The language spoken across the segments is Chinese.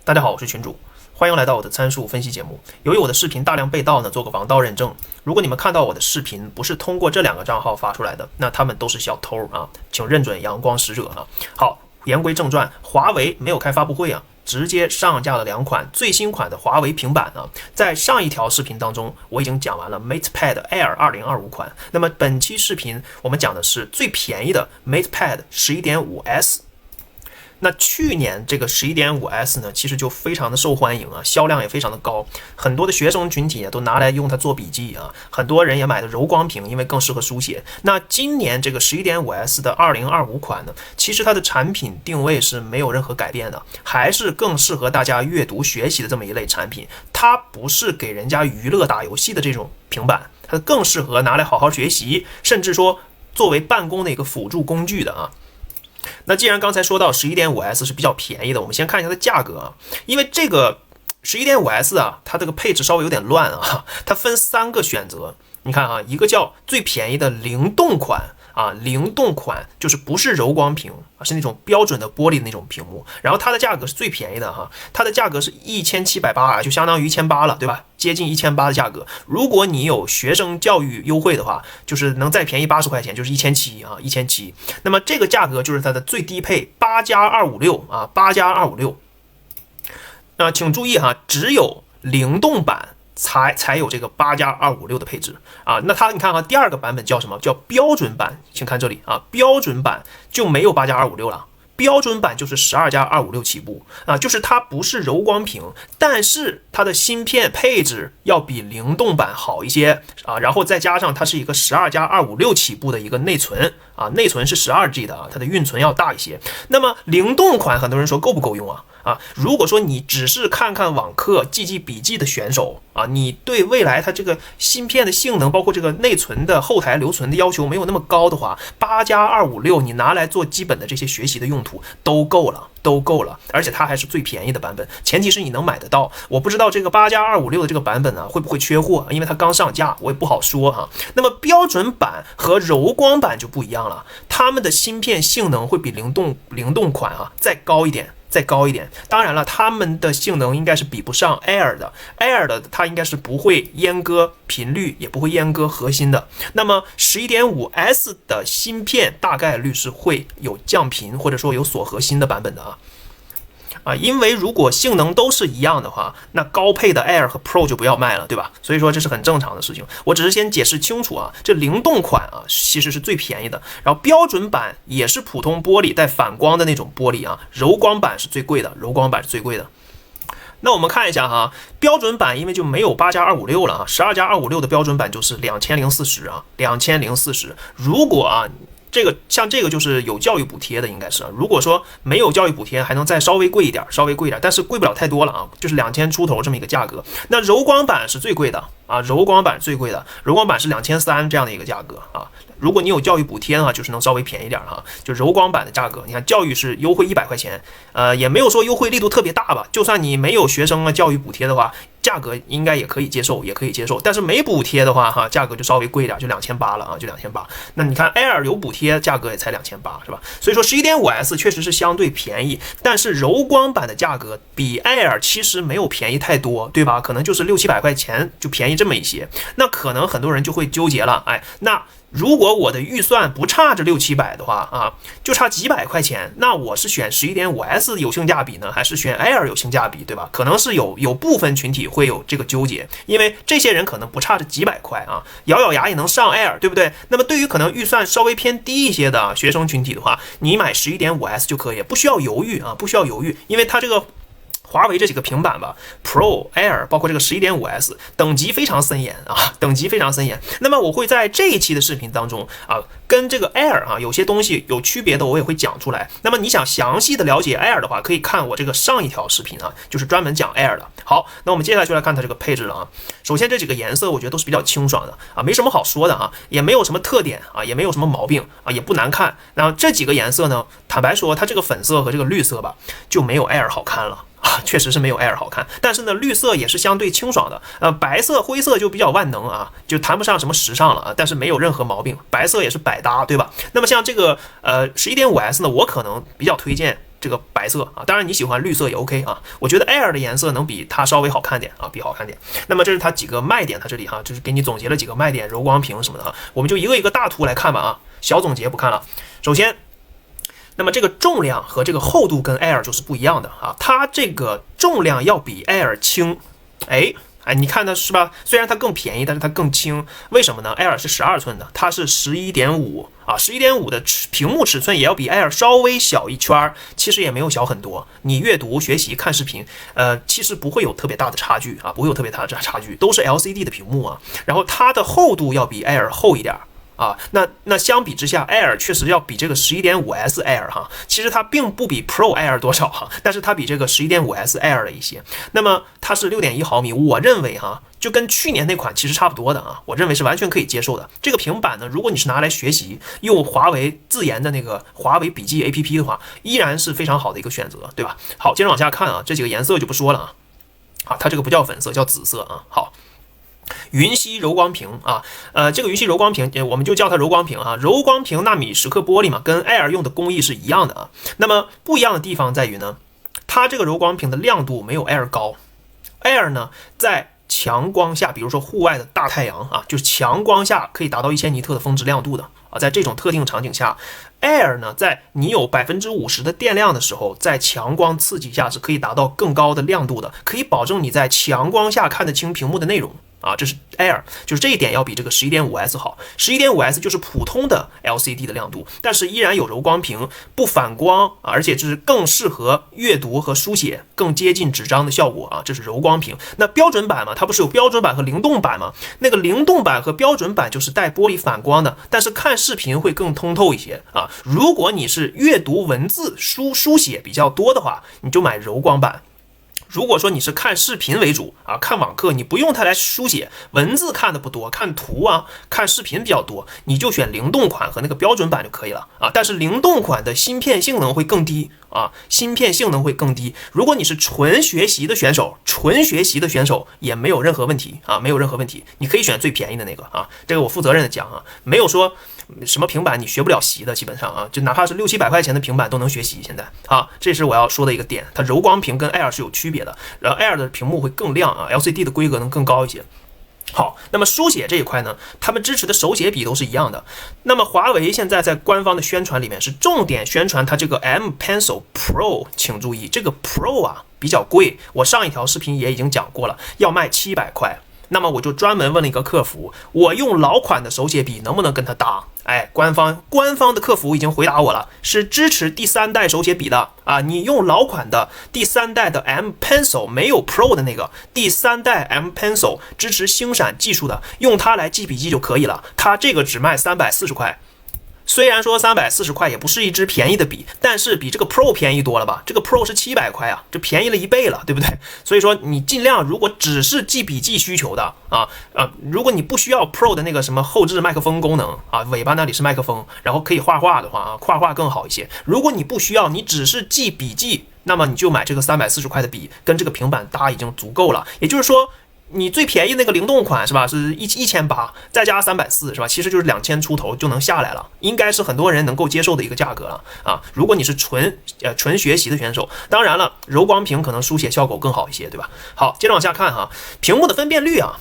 大家好，我是群主，欢迎来到我的参数分析节目。由于我的视频大量被盗呢，做个防盗认证。如果你们看到我的视频不是通过这两个账号发出来的，那他们都是小偷啊，请认准阳光使者啊。好，言归正传，华为没有开发布会啊，直接上架了两款最新款的华为平板啊。在上一条视频当中，我已经讲完了 MatePad Air 2025款。那么本期视频我们讲的是最便宜的 MatePad 11.5S。那去年这个 11.5S 呢，其实就非常的受欢迎啊，销量也非常的高，很多的学生群体都拿来用它做笔记啊，很多人也买的柔光屏，因为更适合书写。那今年这个 11.5S 的2025款呢，其实它的产品定位是没有任何改变的，还是更适合大家阅读学习的这么一类产品。它不是给人家娱乐打游戏的这种平板，它更适合拿来好好学习，甚至说作为办公的一个辅助工具的啊。那既然刚才说到 11.5S 是比较便宜的，我们先看一下它的价格啊。因为这个 11.5S 啊，它这个配置稍微有点乱啊，它分3个选择。你看啊，一个叫最便宜的灵动款啊，灵动款就是不是柔光屏啊，是那种标准的玻璃的那种屏幕，然后它的价格是最便宜的哈，它的价格是1780啊，就相当于1800了，对吧？接近1800的价格。如果你有学生教育优惠的话，就是能再便宜80块钱，就是1700啊，1700。那么这个价格就是它的最低配8+256啊，8+256。请注意哈，只有灵动版才有这个8+256的配置啊。那它你看啊，第二个版本叫什么？叫标准版。请看这里啊，标准版就没有8+256了。标准版就是12+256起步啊，就是它不是柔光屏，但是它的芯片配置要比灵动版好一些啊，然后再加上它是一个12+256起步的一个内存啊，内存是12G 的啊，它的运存要大一些。那么灵动款很多人说够不够用啊？如果说你只是看看网课、记记笔记的选手啊，你对未来它这个芯片的性能，包括这个内存的后台留存的要求没有那么高的话，8+256你拿来做基本的这些学习的用途都够了，而且它还是最便宜的版本，前提是你能买得到。我不知道这个8+256的这个版本呢会不会缺货，因为它刚上架，我也不好说啊。那么标准版和柔光版就不一样了，它们的芯片性能会比灵动款啊再高一点。当然了，它们的性能应该是比不上 Air 的它应该是不会阉割频率，也不会阉割核心的。那么 11.5S 的芯片大概率是会有降频或者说有锁核心的版本的因为如果性能都是一样的话，那高配的 Air 和 Pro 就不要卖了，对吧？所以说这是很正常的事情。我只是先解释清楚啊，这灵动款啊其实是最便宜的，然后标准版也是普通玻璃带反光的那种玻璃啊，柔光版是最贵的。那我们看一下哈，标准版因为就没有8+256了啊，12+256的标准版就是2040啊，2040。如果像这个就是有教育补贴的，应该是如果说没有教育补贴，还能再稍微贵一点，但是贵不了太多了啊，就是2000出头这么一个价格。那柔光版是最贵的啊，柔光版是2300这样的一个价格啊。如果你有教育补贴的话，就是能稍微便宜点哈，就柔光版的价格，你看教育是优惠100块钱，也没有说优惠力度特别大吧。就算你没有学生教育补贴的话，价格应该也可以接受。但是没补贴的话哈，价格就稍微贵一点，就2800了啊，就2800。那你看 Air 有补贴，价格也才2800是吧？所以说 11.5S 确实是相对便宜，但是柔光版的价格比 Air 其实没有便宜太多，对吧？可能就是600-700块钱就便宜这么一些。那可能很多人就会纠结了，那如果我的预算不差这600-700的话啊，就差几百块钱，那我是选 11.5S 有性价比呢，还是选 Air 有性价比，对吧？可能是有部分群体会有这个纠结，因为这些人可能不差这几百块啊，咬咬牙也能上 Air， 对不对？那么对于可能预算稍微偏低一些的学生群体的话，你买 11.5S 就可以，不需要犹豫，因为它这个华为这几个平板吧 ，Pro、Air， 包括这个 11.5S， 等级非常森严啊，那么我会在这一期的视频当中啊，跟这个 Air 啊有些东西有区别的，我也会讲出来。那么你想详细的了解 Air 的话，可以看我这个上一条视频啊，就是专门讲 Air 的。好，那我们接下来就来看它这个配置了啊。首先这几个颜色我觉得都是比较清爽的啊，没什么好说的啊，也没有什么特点啊，也没有什么毛病啊，也不难看。那这几个颜色呢，坦白说，它这个粉色和这个绿色吧，就没有 Air 好看了。确实是没有 Air 好看，但是呢，绿色也是相对清爽的，白色、灰色就比较万能啊，就谈不上什么时尚了啊，但是没有任何毛病，白色也是百搭，对吧？那么像这个11.5S 呢，我可能比较推荐这个白色啊，当然你喜欢绿色也 OK 啊。我觉得 Air 的颜色能比它稍微好看点啊，比好看点。那么这是它几个卖点，它这里哈就是给你总结了几个卖点，柔光屏什么的啊，我们就一个一个大图来看吧啊，小总结不看了。首先，那么这个重量和这个厚度跟 Air 就是不一样的啊，它这个重量要比 Air 轻，哎，你看的是吧？虽然它更便宜，但是它更轻，为什么呢 ？Air 是12寸的，它是11.5啊，11.5的屏幕尺寸也要比 Air 稍微小一圈，其实也没有小很多。你阅读、学习、看视频，其实不会有特别大的差距啊，不会有特别大的差距，都是 LCD 的屏幕啊。然后它的厚度要比 Air 厚一点。啊，那相比之下 ，Air 确实要比这个11.5S Air 哈，其实它并不比 Pro Air 多少哈，但是它比这个11.5S Air 了一些。那么它是6.1毫米，我认为哈，就跟去年那款其实差不多的啊，我认为是完全可以接受的。这个平板呢，如果你是拿来学习，用华为自研的那个华为笔记 APP 的话，依然是非常好的一个选择，对吧？好，接着往下看啊，这几个颜色就不说了啊，啊，它这个不叫粉色，叫紫色啊。好。云吸柔光屏啊，这个云吸柔光屏，我们就叫它柔光屏啊。柔光屏纳米蚀刻玻璃嘛，跟 Air 用的工艺是一样的啊。那么不一样的地方在于呢，它这个柔光屏的亮度没有 Air 高。Air 呢，在强光下，比如说户外的大太阳啊，就是强光下可以达到1000尼特的峰值亮度的啊。在这种特定场景下 ，Air 呢，在你有50%的电量的时候，在强光刺激下是可以达到更高的亮度的，可以保证你在强光下看得清屏幕的内容。啊，这是 Air， 就是这一点要比这个11.5S 好。11.5S 就是普通的 LCD 的亮度，但是依然有柔光屏，不反光，而且就是更适合阅读和书写，更接近纸张的效果啊。这是柔光屏。那标准版嘛，它不是有标准版和灵动版吗？那个灵动版和标准版就是带玻璃反光的，但是看视频会更通透一些啊。如果你是阅读文字书写比较多的话，你就买柔光版。如果说你是看视频为主啊，看网课，你不用它来书写，文字看的不多，看图啊，看视频比较多，你就选灵动款和那个标准版就可以了啊。但是灵动款的芯片性能会更低啊，芯片性能会更低。如果你是纯学习的选手也没有任何问题啊，没有任何问题，你可以选最便宜的那个啊，这个我负责任的讲啊，没有说什么平板你学不了习的，基本上啊，就哪怕是600-700块钱的平板都能学习。现在啊，这是我要说的一个点，它柔光屏跟 Air 是有区别的，然后 Air 的屏幕会更亮啊 ，LCD 的规格能更高一些。好，那么书写这一块呢，他们支持的手写笔都是一样的。那么华为现在在官方的宣传里面是重点宣传它这个 M Pencil Pro， 请注意这个 Pro 啊比较贵，我上一条视频也已经讲过了，要卖700块。那么我就专门问了一个客服，我用老款的手写笔能不能跟它搭？哎，官方的客服已经回答我了，是支持第3代手写笔的啊。你用老款的第3代的 M Pencil， 没有 Pro 的那个第3代 M Pencil 支持星闪技术的，用它来记笔记就可以了。它这个只卖340块。虽然说340块也不是一支便宜的笔，但是比这个 Pro 便宜多了吧？这个 Pro 是700块啊，这便宜了1倍了，对不对？所以说你尽量，如果只是记笔记需求的如果你不需要 Pro 的那个什么后置麦克风功能啊，尾巴那里是麦克风，然后可以画画的话啊，画画更好一些。如果你不需要，你只是记笔记，那么你就买这个340块的笔，跟这个平板搭已经足够了。也就是说，你最便宜那个灵动款是吧？是1800，再加340是吧？其实就是2000出头就能下来了，应该是很多人能够接受的一个价格了啊。如果你是纯学习的选手，当然了，柔光屏可能书写效果更好一些，对吧？好，接着往下看哈，屏幕的分辨率啊，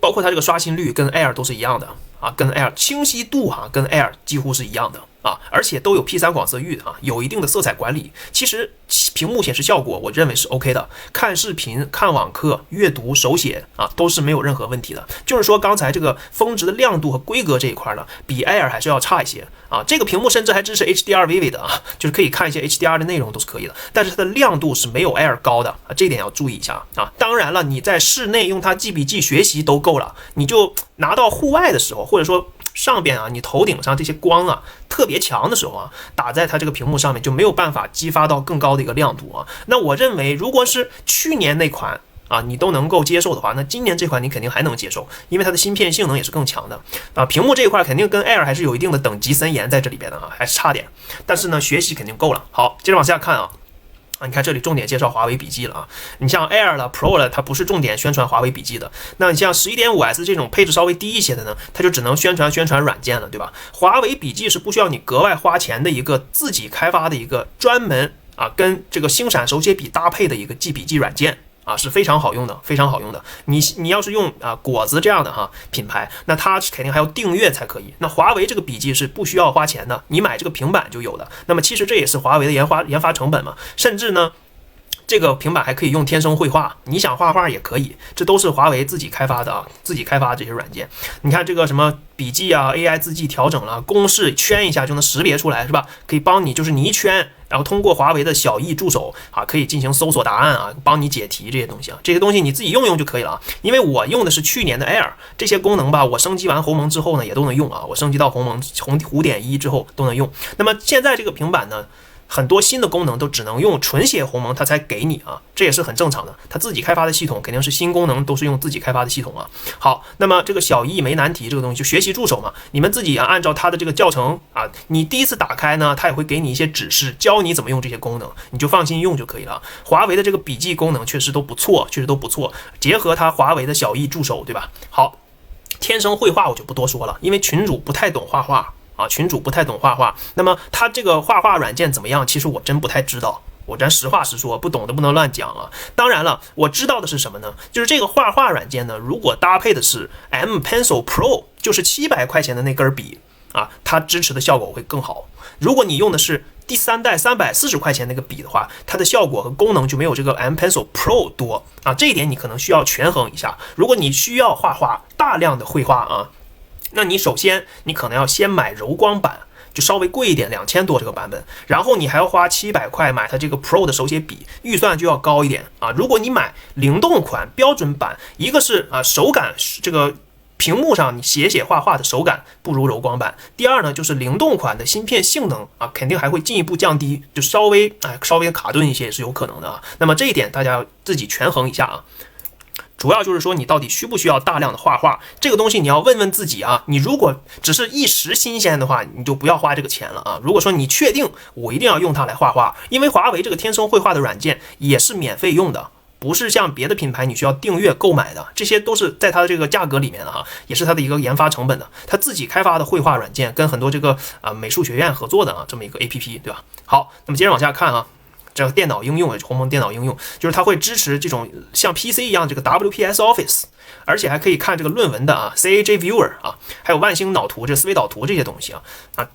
包括它这个刷新率跟 Air 都是一样的啊，跟 Air 清晰度跟 Air 几乎是一样的。啊，而且都有 P3 广色域啊，有一定的色彩管理。其实屏幕显示效果我认为是 OK 的，看视频、看网课、阅读、手写啊，都是没有任何问题的。就是说刚才这个峰值的亮度和规格这一块呢，比 Air 还是要差一些啊。这个屏幕甚至还支持 HDR Vivid 啊，就是可以看一些 HDR 的内容都是可以的，但是它的亮度是没有 Air 高的啊，这点要注意一下啊。当然了，你在室内用它记笔记学习都够了，你就拿到户外的时候，或者说上边啊，你头顶上这些光啊特别强的时候啊，打在它这个屏幕上面就没有办法激发到更高的一个亮度啊。那我认为，如果是去年那款啊你都能够接受的话，那今年这款你肯定还能接受，因为它的芯片性能也是更强的啊。屏幕这一块肯定跟 Air 还是有一定的等级森严在这里边的啊，还是差点，但是呢学习肯定够了。好，接着往下看啊。啊，你看这里重点介绍华为笔记了啊。你像 Air 了、Pro 了，它不是重点宣传华为笔记的。那你像 11.5S 这种配置稍微低一些的呢，它就只能宣传软件了，对吧？华为笔记是不需要你格外花钱的一个自己开发的一个专门啊跟这个星闪手写笔搭配的一个记笔记软件。啊，是非常好用的，非常好用的。你要是用果子这样的品牌，那它肯定还要订阅才可以。那华为这个笔记是不需要花钱的，你买这个平板就有的。那么其实这也是华为的研发成本嘛，甚至呢。这个平板还可以用天生绘画，你想画画也可以，这都是华为自己开发的啊，自己开发这些软件。你看这个什么笔记啊 ，AI 字迹调整了，公式圈一下就能识别出来，是吧？可以帮你，就是你一圈，然后通过华为的小艺助手啊，可以进行搜索答案啊，帮你解题这些东西啊，这些东西你自己用就可以了啊。因为我用的是去年的 Air， 这些功能吧，我升级完鸿蒙之后呢，也都能用啊，我升级到鸿蒙5.1之后都能用。那么现在这个平板呢？很多新的功能都只能用纯写鸿蒙它才给你啊，这也是很正常的。它自己开发的系统肯定是新功能都是用自己开发的系统啊。好，那么这个小艺没难题这个东西就学习助手嘛，你们自己按照它的这个教程啊，你第一次打开呢，它也会给你一些指示，教你怎么用这些功能，你就放心用就可以了。华为的这个笔记功能确实都不错，结合它华为的小艺助手，对吧？好，天生绘画我就不多说了，因为群主不太懂画画。群主不太懂画画，那么他这个画画软件怎么样？其实我真不太知道，咱实话实说，不懂的不能乱讲啊。当然了，我知道的是什么呢？就是这个画画软件呢，如果搭配的是 M Pencil Pro， 就是700块钱的那根笔啊，它支持的效果会更好。如果你用的是第3代340块钱那个笔的话，它的效果和功能就没有这个 M Pencil Pro 多啊，这一点你可能需要权衡一下。如果你需要画画，大量的绘画啊。那你首先你可能要先买柔光版，就稍微贵一点，2000多这个版本，然后你还要花700块买它这个 Pro 的手写笔，预算就要高一点啊。如果你买灵动款标准版，一个是手感，这个屏幕上你写画画的手感不如柔光版，第二呢就是灵动款的芯片性能啊肯定还会进一步降低，就稍微卡顿一些也是有可能的啊。那么这一点大家要自己权衡一下啊。主要就是说你到底需不需要大量的画画，这个东西你要问问自己啊。你如果只是一时新鲜的话，你就不要花这个钱了啊。如果说你确定我一定要用它来画画，因为华为这个天生绘画的软件也是免费用的，不是像别的品牌你需要订阅购买的，这些都是在它的这个价格里面的哈，也是它的一个研发成本的。它自己开发的绘画软件跟很多这个美术学院合作的这么一个 APP， 对吧？好，那么接着往下看啊。这个电脑应用，鸿蒙电脑应用，就是它会支持这种像 PC 一样这个 WPS Office， 而且还可以看这个论文的CAJ Viewer 还有万星脑图、这思维导图这些东西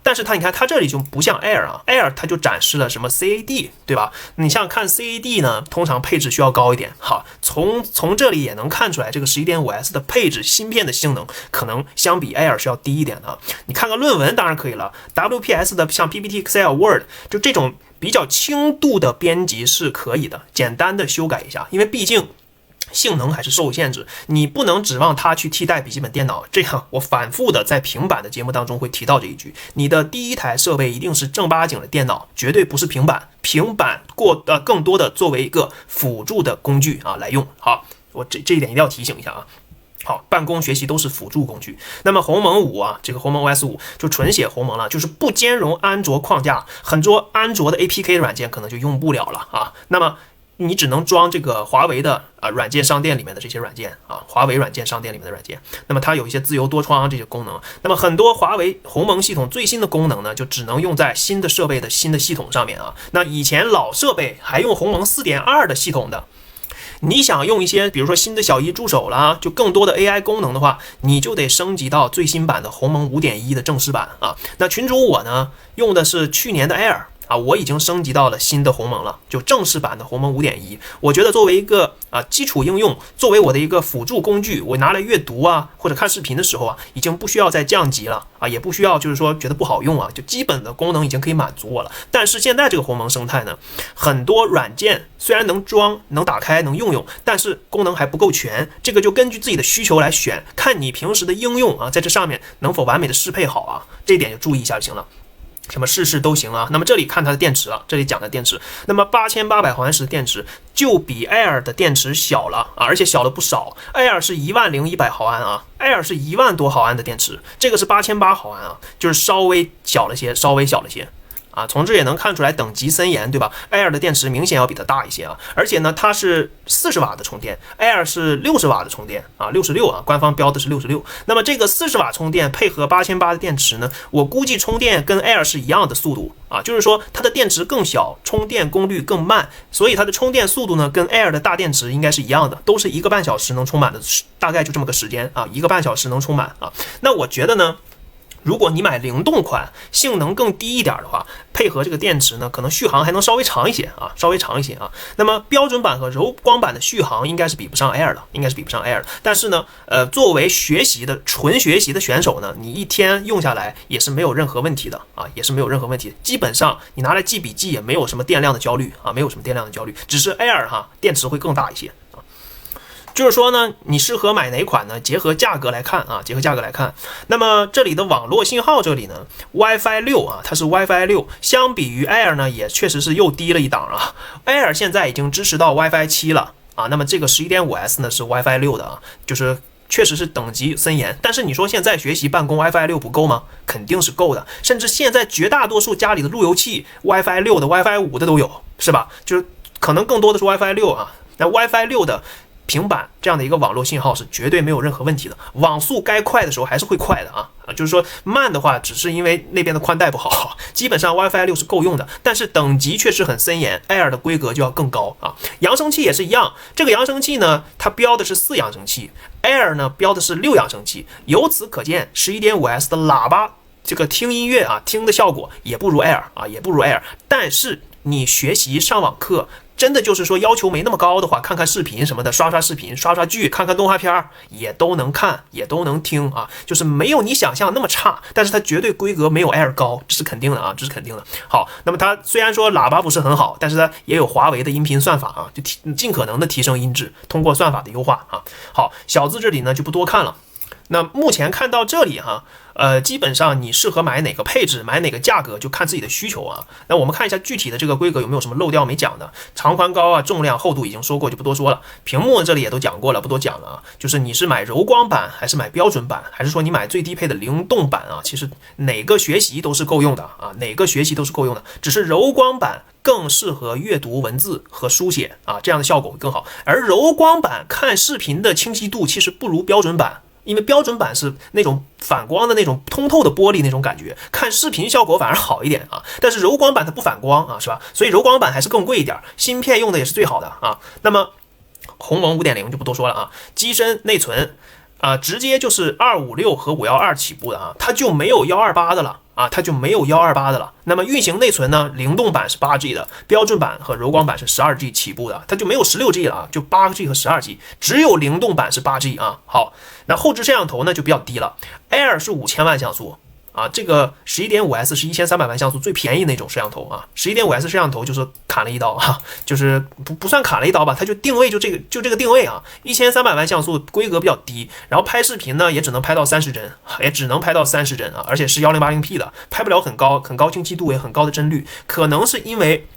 但是你看它这里就不像 Air 它就展示了什么 CAD， 对吧？你像看 CAD 呢，通常配置需要高一点。好，从这里也能看出来，这个 11.5S 的配置芯片的性能可能相比 Air 是要低一点的。你看个论文当然可以了 ，WPS 的像 PPT、Excel、Word 就这种比较轻度的编辑是可以的，简单的修改一下，因为毕竟性能还是受限制，你不能指望它去替代笔记本电脑。这样我反复的在平板的节目当中会提到这一句，你的第一台设备一定是正八经的电脑，绝对不是平板，更多的作为一个辅助的工具来用。好，我这一点一定要提醒一下啊。好，办公学习都是辅助工具。那么鸿蒙5这个鸿蒙 OS 5就纯写鸿蒙了，就是不兼容安卓框架，很多安卓的 APK 软件可能就用不了了啊。那么你只能装这个华为的软件商店里面的这些软件华为软件商店里面的软件。那么它有一些自由多窗这些功能。那么很多华为鸿蒙系统最新的功能呢，就只能用在新的设备的新的系统上面那以前老设备还用鸿蒙 4.2 的系统的。你想用一些比如说新的小艺助手啦，就更多的 AI 功能的话，你就得升级到最新版的鸿蒙 5.1 的正式版那群主我呢用的是去年的 Air我已经升级到了新的鸿蒙了，就正式版的鸿蒙 5.1。我觉得作为一个基础应用，作为我的一个辅助工具，我拿来阅读或者看视频的时候已经不需要再降级了也不需要就是说觉得不好用就基本的功能已经可以满足我了。但是现在这个鸿蒙生态呢，很多软件虽然能装、能打开、能用，但是功能还不够全，这个就根据自己的需求来选，看你平时的应用在这上面能否完美的适配好这一点就注意一下就行了。什么试都行那么这里看它的电池了，这里讲的电池，那么8800毫安时的电池就比 Air 的电池小了而且小了不少。Air 是10100毫安Air 是1万多毫安的电池，这个是8800毫安就是稍微小了些。啊，从这也能看出来等级森严，对吧 ？Air 的电池明显要比它大一些啊，而且呢，它是40瓦的充电 ，Air 是60瓦的充电啊，66啊，官方标的是66。那么这个40瓦充电配合8800的电池呢，我估计充电跟 Air 是一样的速度啊，就是说它的电池更小，充电功率更慢，所以它的充电速度呢跟 Air 的大电池应该是一样的，都是1个半小时能充满的，大概就这么个时间啊，1个半小时能充满啊。那我觉得呢，如果你买灵动款，性能更低一点的话，配合这个电池呢，可能续航还能稍微长一些啊，稍微长一些啊。那么标准版和柔光版的续航应该是比不上 Air 的，应该是比不上 Air 的。但是呢，作为纯学习的选手呢，你一天用下来也是没有任何问题的啊，也是没有任何问题。基本上你拿来记笔记也没有什么电量的焦虑啊，没有什么电量的焦虑，只是 Air 电池会更大一些。就是说呢，你适合买哪款呢？结合价格来看啊，结合价格来看。那么这里的网络信号这里呢 ，WiFi 6啊，它是 WiFi 6，相比于 Air 呢，也确实是又低了一档啊。Air 现在已经支持到 WiFi 7了啊，那么这个 11.5S 呢是 WiFi 6的啊，就是确实是等级森严。但是你说现在学习办公 WiFi 6不够吗？肯定是够的，甚至现在绝大多数家里的路由器 WiFi 6的、WiFi 5的都有，是吧？就是可能更多的是 WiFi 6啊，那 WiFi 6的平板这样的一个网络信号是绝对没有任何问题的，网速该快的时候还是会快的啊，就是说慢的话只是因为那边的宽带不好，基本上 WiFi 6是够用的，但是等级确实很森严 ，Air 的规格就要更高啊。扬声器也是一样，这个扬声器呢，它标的是4扬声器 ，Air 呢标的是6扬声器，由此可见 11.5S 的喇叭这个听音乐啊，听的效果也不如 Air 啊，也不如 Air， 但是你学习上网课。真的就是说要求没那么高的话，看看视频什么的，刷刷视频、刷刷剧，看看动画片也都能看，也都能听啊，就是没有你想象那么差，但是它绝对规格没有 Air 高，这是肯定的啊，这是肯定的。好，那么它虽然说喇叭不是很好，但是它也有华为的音频算法啊，就尽可能的提升音质，通过算法的优化啊。好，小字这里呢就不多看了。那目前看到这里哈，基本上你适合买哪个配置，买哪个价格，就看自己的需求啊。那我们看一下具体的这个规格有没有什么漏掉没讲的，长宽高啊、重量、厚度已经说过，就不多说了。屏幕这里也都讲过了，不多讲了啊。就是你是买柔光版还是买标准版，还是说你买最低配的灵动版啊？其实哪个学习都是够用的啊，哪个学习都是够用的，只是柔光版更适合阅读文字和书写啊，这样的效果会更好。而柔光版看视频的清晰度其实不如标准版。因为标准版是那种反光的那种通透的玻璃那种感觉，看视频效果反而好一点啊。但是柔光版它不反光啊，是吧？所以柔光版还是更贵一点，芯片用的也是最好的啊。那么鸿蒙 5.0 就不多说了啊，机身内存啊，直接就是256和512起步的啊，它就没有128的了。啊，它就没有128的了。那么运行内存呢？灵动版是8G 的，标准版和柔光版是12G 起步的，它就没有16G 了啊，就8G 和12G，只有灵动版是8G 啊。好，那后置摄像头呢就比较低了 ，Air 是5000万像素。啊，这个 11.5S 是1300万像素最便宜那种摄像头啊 ，11.5S 摄像头就是砍了一刀啊，就是不算砍了一刀吧，它就定位就这个定位啊，1300万像素规格比较低，然后拍视频呢也只能拍到30帧，也只能拍到30帧啊，而且是1080P 的，拍不了很高清晰度也很高的帧率，可能是因为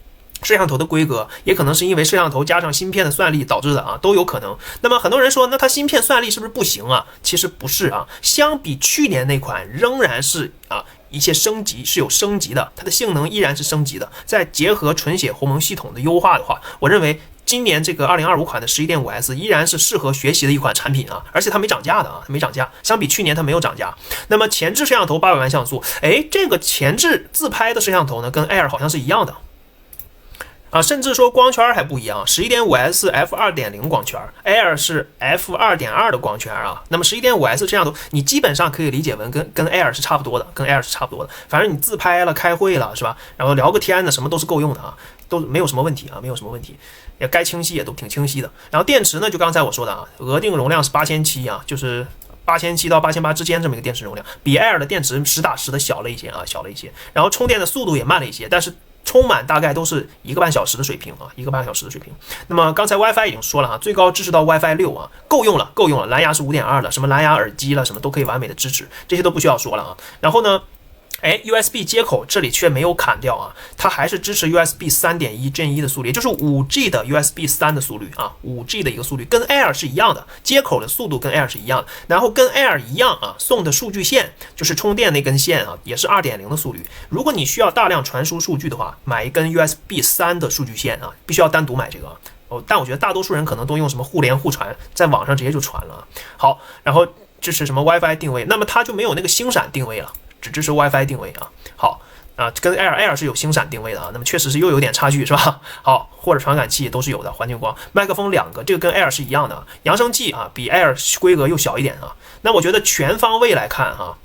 摄像头的规格，也可能是因为摄像头加上芯片的算力导致的啊，都有可能。那么很多人说，那它芯片算力是不是不行啊？其实不是啊，相比去年那款仍然是啊一些升级是有升级的，它的性能依然是升级的。再结合纯血鸿蒙系统的优化的话，我认为今年这个2025款的 11.5S 依然是适合学习的一款产品啊，而且它没涨价的啊，它没涨价，相比去年它没有涨价。那么前置摄像头800万像素，这个前置自拍的摄像头呢，跟 Air 好像是一样的。啊，甚至说光圈还不一样 ，11.5S f2.0 光圈 ，Air 是 f2.2 的光圈啊。那么 11.5S 摄像头，你基本上可以理解为跟 Air 是差不多的，跟 Air 是差不多的。反正你自拍了、开会了是吧？然后聊个天呢，什么都是够用的啊，都没有什么问题啊，没有什么问题。也该清晰也都挺清晰的。然后电池呢，就刚才我说的啊，额定容量是8700啊，就是8700到8800之间这么一个电池容量，比 Air 的电池实打实的小了一些啊，小了一些。然后充电的速度也慢了一些，但是充满大概都是1个半小时的水平啊，1个半小时的水平。那么刚才 WiFi 已经说了啊，最高支持到 WiFi 6啊，够用了，够用了。蓝牙是5.2的，什么蓝牙耳机了，什么都可以完美的支持，这些都不需要说了啊。然后呢 USB 接口这里却没有砍掉啊，它还是支持 USB 3.1 Gen 1的速率，也就是 5G 的 USB 3的速率啊，5G 的一个速率跟 Air 是一样的，接口的速度跟 Air 是一样的，然后跟 Air 一样啊，送的数据线就是充电那根线啊，也是 2.0 的速率。如果你需要大量传输数据的话，买一根 USB 3的数据线啊，必须要单独买这个。但我觉得大多数人可能都用什么互联互传，在网上直接就传了。好，然后支持什么 WiFi 定位，那么它就没有那个星闪定位了，只支持 WiFi 定位啊。好啊，跟 Air 是有星闪定位的啊，那么确实是又有点差距是吧？好，或者传感器都是有的，环境光，麦克风2个，这个跟 Air 是一样的，扬声器啊比 Air 规格又小一点啊。那我觉得全方位来看哈。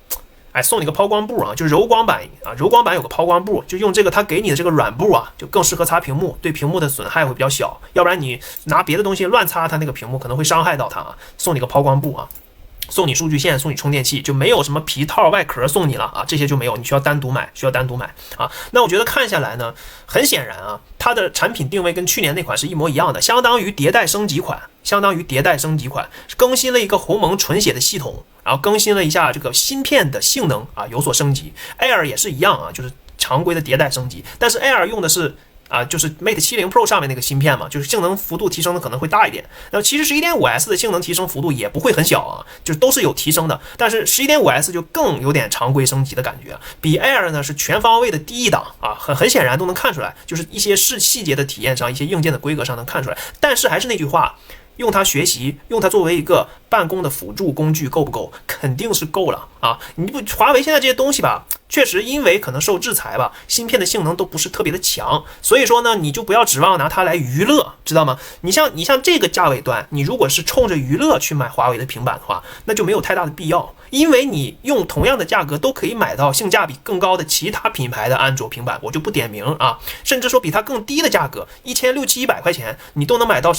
送你个抛光布啊，就柔光版啊，柔光版有个抛光布，就用这个它给你的这个软布啊，就更适合擦屏幕，对屏幕的损害会比较小。要不然你拿别的东西乱擦它那个屏幕，可能会伤害到它啊。送你个抛光布啊，送你数据线，送你充电器，就没有什么皮套外壳送你了啊，这些就没有，你需要单独买，啊。那我觉得看下来呢，很显然啊，它的产品定位跟去年那款是一模一样的，相当于迭代升级款，更新了一个鸿蒙纯血的系统。然后更新了一下这个芯片的性能啊，有所升级。Air 也是一样啊，就是常规的迭代升级，但是 Air 用的是就是 Mate 70 Pro 上面那个芯片嘛，就是性能幅度提升的可能会大一点。那其实 11.5S 的性能提升幅度也不会很小啊，就是都是有提升的，但是 11.5S 就更有点常规升级的感觉，比 Air 呢是全方位的低一档啊，很显然都能看出来，就是一些细节的体验上，一些硬件的规格上能看出来。但是还是那句话。用它学习，用它作为一个办公的辅助工具够不够？肯定是够了啊！你不，华为现在这些东西吧，确实因为可能受制裁吧，芯片的性能都不是特别的强，所以说呢，你就不要指望拿它来娱乐，知道吗？你像这个价位段，你如果是冲着娱乐去买华为的平板的话，那就没有太大的必要，因为你用同样的价格都可以买到性价比更高的其他品牌的安卓平板，我就不点名啊，甚至说比它更低的价格，1600-1700块钱，你都能买到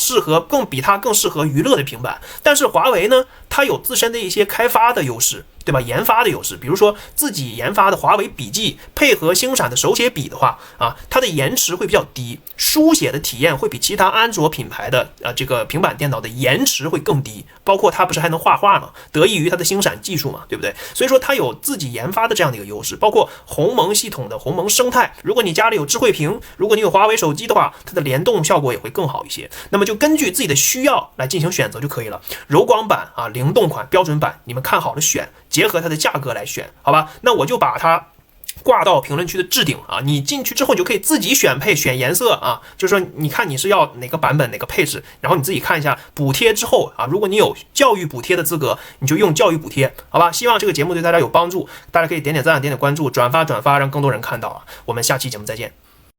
比它更适合娱乐的平板。但是华为呢，它有自身的一些开发的优势，对吧？研发的优势，比如说自己研发的华为笔记配合星闪的手写笔的话啊，它的延迟会比较低，书写的体验会比其他安卓品牌的这个平板电脑的延迟会更低，包括它不是还能画画吗？得益于它的星闪技术嘛，对不对？所以说它有自己研发的这样的一个优势，包括鸿蒙系统的鸿蒙生态，如果你家里有智慧屏，如果你有华为手机的话，它的联动效果也会更好一些。那么就根据自己的需要来进行选择就可以了。柔光版啊，灵动款、标准版，你们看好了选，结合它的价格来选，好吧？那我就把它挂到评论区的置顶啊，你进去之后你就可以自己选配、选颜色啊，就是说你看你是要哪个版本、哪个配置，然后你自己看一下补贴之后啊，如果你有教育补贴的资格，你就用教育补贴，好吧？希望这个节目对大家有帮助，大家可以点点赞、点点关注、转发，让更多人看到啊。我们下期节目再见。